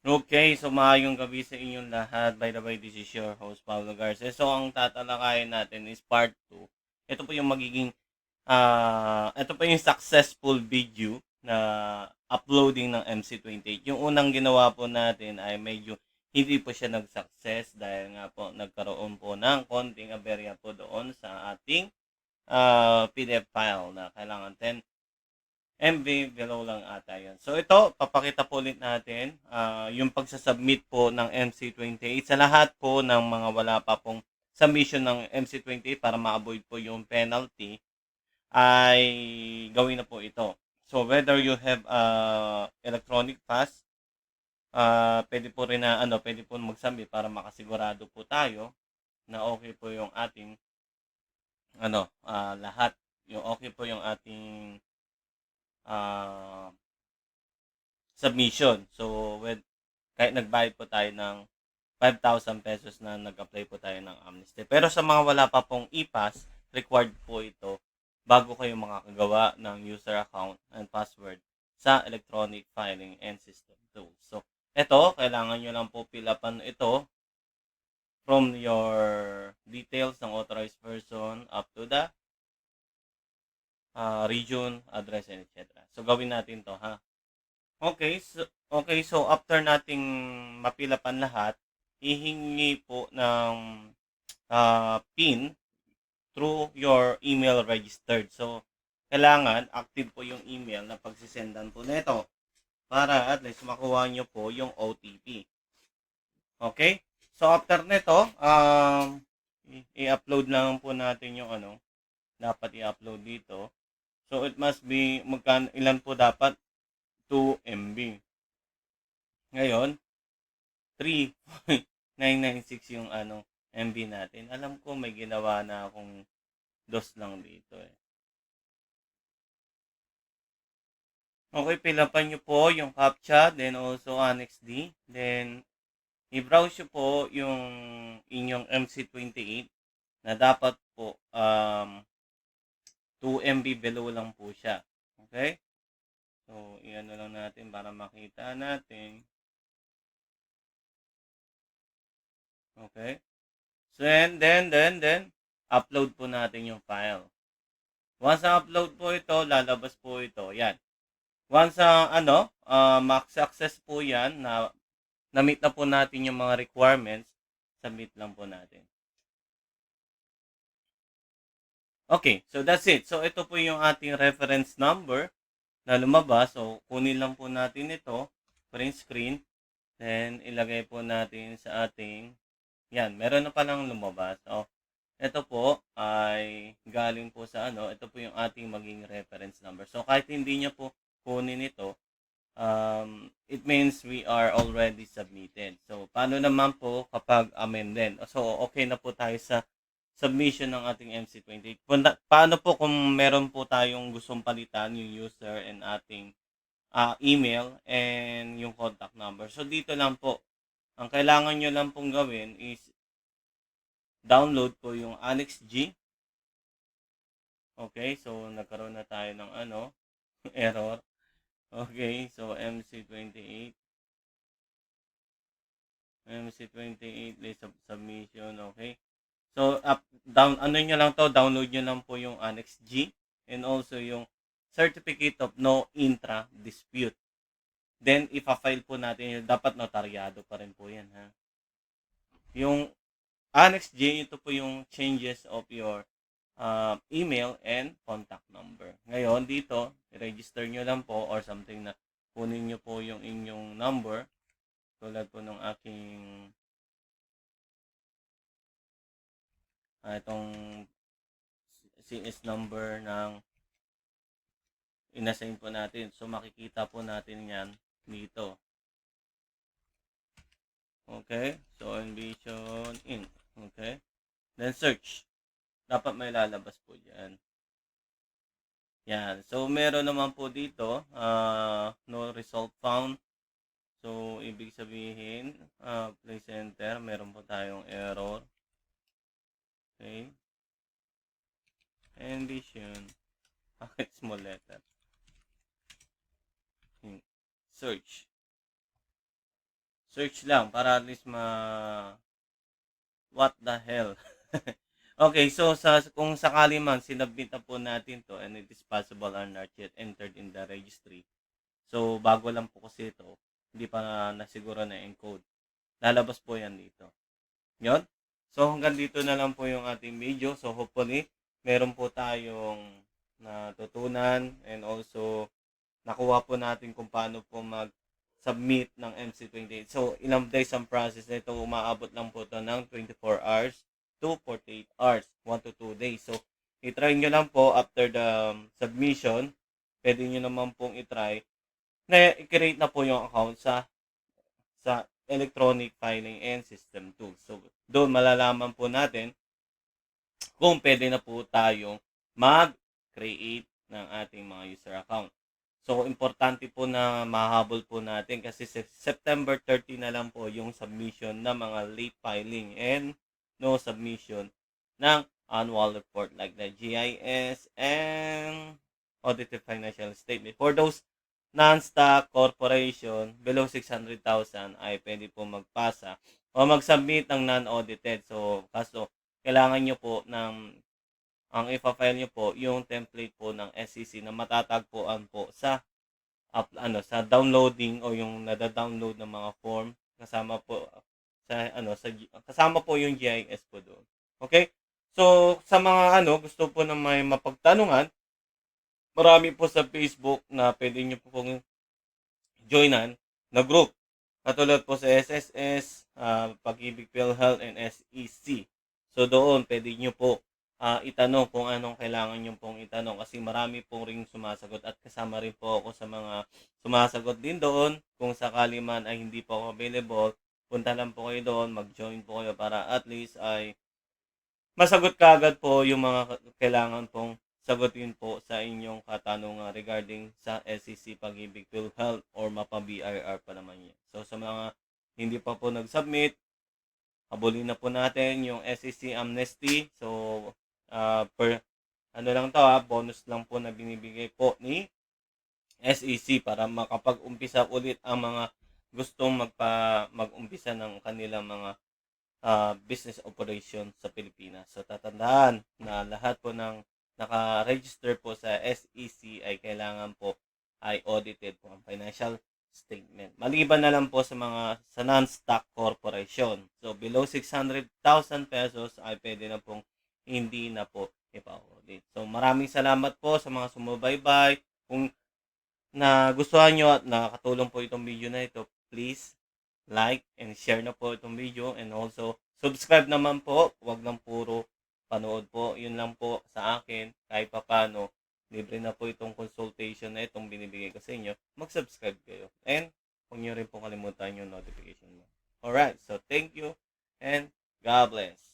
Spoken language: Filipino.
Okay, so maayong gabi sa inyong lahat. By the way, this is your host, Pablo Garces. So, ang tatalakayin natin is part 2. Ito po yung magiging, ito po yung successful video na uploading ng MC28. Yung unang ginawa po natin ay medyo hindi po siya nag-success dahil nga po nagkaroon po ng konting aberya po doon sa ating PDF file na kailangan 10 MB below lang ata yun. So ito, papakita po ulit natin yung pagsasubmit po ng MC28 sa lahat po ng mga wala pa pong submission ng MC28 para ma-avoid po yung penalty ay gawin na po ito. So whether you have electronic pass, pwede po rin na pwede po mag-submit para makasigurado po tayo na okay po yung ating lahat. Yung okay po yung ating uh, submission. So, kahit nagbayad po tayo ng 5,000 pesos na nag-apply po tayo ng amnesty. Pero sa mga wala pa pong e-pass, required po ito bago kayo makakagawa ng user account and password sa electronic filing and system tools. So, ito, kailangan nyo lang po fill upan ito from your details ng authorized person up to the region, address, and etc. So, gawin natin to ha. Okay, so after nating mapilapan lahat, hihingi po ng PIN through your email registered. So, kailangan active po yung email na pagsisendan po nito para at least makuha nyo po yung OTP. Okay? So, after nito, i-upload lang po natin yung dapat i-upload dito. So, it must be, ilan po dapat? 2 MB. Ngayon, 3.996 yung MB natin. Alam ko may ginawa na akong DOS lang dito eh. Okay, pilapan nyo po yung CAPTCHA, then also Annex D. Then, i-browse nyo po yung inyong MC28 na dapat po 2 MB below lang po siya. Okay? So, iyan na lang natin para makita natin. Okay? So, then, upload po natin yung file. Once na-upload po ito, lalabas po ito. Yan. Once success po yan, na-meet na po natin yung mga requirements, submit lang po natin. Okay, so that's it. So, ito po yung ating reference number na lumabas. So, kunin lang po natin ito, print screen, then ilagay po natin sa ating, yan, meron na palang lumabas. So, ito po ay galing po sa ito po yung ating maging reference number. So, kahit hindi niya po kunin ito, it means we are already submitted. So, paano naman po kapag amended? So, okay na po tayo sa submission ng ating MC28. Paano po kung meron po tayong gustong palitan yung user and ating email and yung contact number? So, dito lang po. Ang kailangan nyo lang pong gawin is download po yung Annex G. Okay, so nagkaroon na tayo ng error. Okay, so MC28 list of submission, okay. So nyo lang to, download nyo lang po yung Annex G and also yung Certificate of No Intra Dispute. Then ipa-file po natin yun, dapat notaryado pa rin po yan ha. Yung Annex J, ito po yung changes of your email and contact number. Ngayon, dito, i-register nyo lang po or something na kunin nyo po yung inyong number. Tulad po ng aking itong CS number ng inassign po natin. So, makikita po natin yan dito. Okay? So, Envision Inc. Okay? Then, search. Dapat may lalabas po dyan. Yan. So, meron naman po dito, no result found. So, ibig sabihin, please enter. Meron po tayong error. Okay. Envision. Bakit small letter? Search. Search lang para at least what the hell. Okay, so kung sakali man sinubmit na po natin to and it is possible are not yet entered in the registry. So bago lang po kasi ito, hindi pa nasiguro na encode. Lalabas po yan dito. Yon. So hanggang dito na lang po yung ating video. So hopefully meron po tayong natutunan and also nakuha po natin kung paano po mag-submit ng MC28. So, ilang days ang process nito, umaabot lang po ito ng 24 hours to 48 hours, 1 to 2 days. So, itry nyo lang po after the submission, pwede nyo naman pong itry na i-create na po yung account sa electronic filing and system tools. So, doon malalaman po natin kung pwede na po tayong mag-create ng ating mga user account. So, importante po na mahabol po natin kasi September 30 na lang po yung submission ng mga late filing and no submission ng annual report like the GIS and audited financial statement. For those non-stock corporation below 600,000 ay pwede po magpasa o mag-submit ng non-audited. So, kaso kailangan nyo po ang ipa-file nyo po yung template po ng SEC na matatagpuan po sa sa downloading o yung nada-download ng mga form kasama po kasama po yung GIS po doon. Okay? So sa mga gusto po na may mapagtanungan, marami po sa Facebook na pwede nyo po pong joinan na group. Katulad po sa SSS, Pag-ibig PhilHealth and SEC. So doon pwede nyo po itanong kung anong kailangan nyo pong itanong kasi marami pong ring sumasagot at kasama rin po ako sa mga sumasagot din doon. Kung sakali man ay hindi po ako available, punta lang po kayo doon, mag-join po kayo para at least ay masagot kaagad po yung mga kailangan pong sagutin po sa inyong katanungan regarding sa SEC Pag-ibig PhilHealth or mapa-BIR pa naman yan. So sa mga hindi pa po nag-submit, habulin na po natin yung SEC amnesty. So lang to bonus lang po na binibigay po ni SEC para makapag-umpisa ulit ang mga gustong mag-umpisa ng kanilang mga business operation sa Pilipinas. So tatandaan na lahat po ng naka-register po sa SEC ay kailangan po ay audited po ang financial statement. Maliban na lang po sa non-stock corporation. So below 600,000 pesos ay pwede na pong hindi na po ipa-audit. So maraming salamat po sa mga sumubaybay. Kung nagustuhan nyo at nakakatulong po itong video na ito, please like and share na po itong video and also subscribe naman po. Huwag lang puro panood po. Yun lang po sa akin. Kahit papano, libre na po itong consultation na itong binibigay ko sa inyo. Mag-subscribe kayo. And huwag nyo rin po kalimutan yung notification mo. Alright, so thank you and God bless.